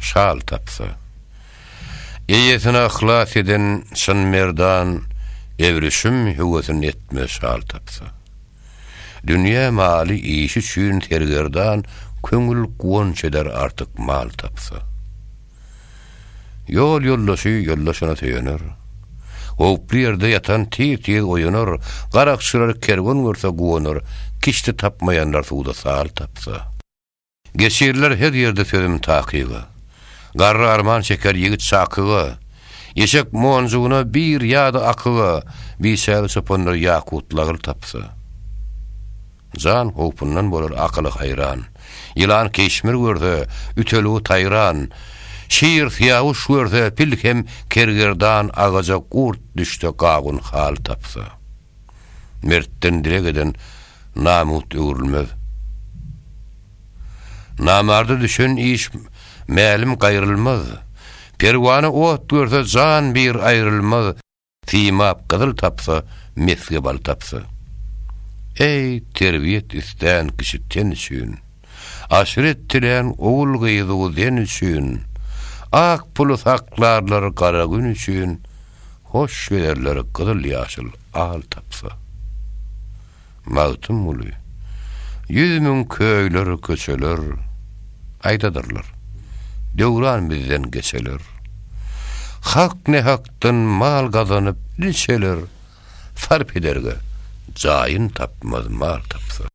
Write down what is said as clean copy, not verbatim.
şal tapsa. Eýesine ihlas eden şyn merdan, evrişim hüwetini etme şal tapsa. Dünýä maly iş üçin tergerdan, köngül guwunç eder artyk mal tapsa. Yol yollaşy yollaşana töýenir. O bir yerde yatan tir oýunar, garakçylar kergon görse guwunur, kişti tapmayanlar suda sal tapsa. Geçirler her yerde sözüm takygy. Garry arman çeker ýigit çakygy. Ýeşek monjugyna bir ýa-da akygy, bir şäl çopanyr ýakutlagy tapsa. Jan hopundan bolar akyly hayran. Ýylan keşmir görse, üteli taýran. Şiir fiyavuş görse, pilkem kergerdan agaja kurt düşte gagun hal tapsa. Mertten direk eden namut öwrülmez. Namarda düşen iş mälim gaýrylmaz. Perwany ot görse jan bir aýrylmaz. Timap gyzyl tapsa, mesge bal tapsa. Ey terbiýet isten kişitten üçin, aşiret dilen oğul gyýdy den üçin, ak pulu saklarlar kara gün üçin, hoş gelerler gyzyl ýaşyl al tapsa. Mawtym uly, 100 000 köýler köçeler, aýdadyrlar. Döwran bizden geçeler. Hak ne haktan mal gazanyp niçeler, sarp ederge jaýyn tapmaz mal tapsa.